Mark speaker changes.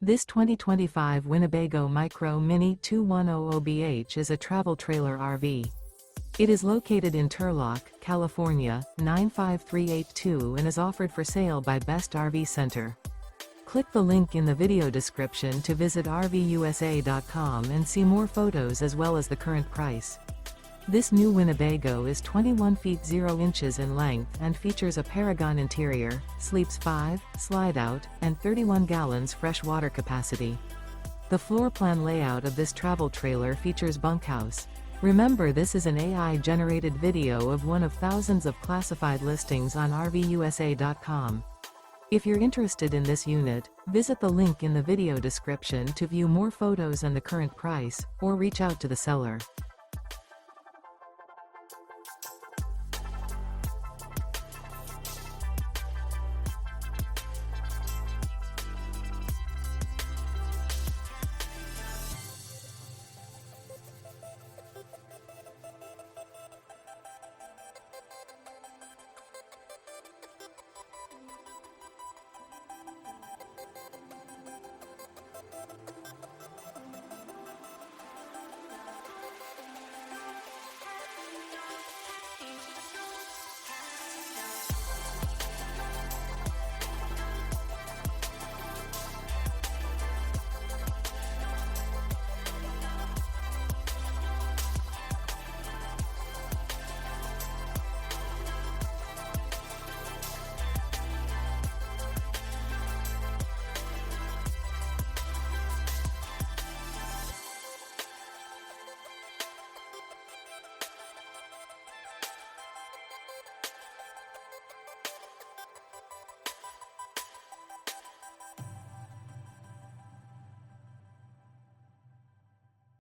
Speaker 1: This 2025 Winnebago Micro Minnie 2100BH is a travel trailer RV. It is located in Turlock, California, 95382 and is offered for sale by Best RV Center. Click the link in the video description to visit RVUSA.com and see more photos as well as the current price. This new Winnebago is 21 feet 0 inches in length and features a Paragon interior, sleeps 5, slide-out, and 31 gallons fresh water capacity. The floor plan layout of this travel trailer features bunkhouse. Remember, this is an AI-generated video of one of thousands of classified listings on RVUSA.com. If you're interested in this unit, visit the link in the video description to view more photos and the current price, or reach out to the seller.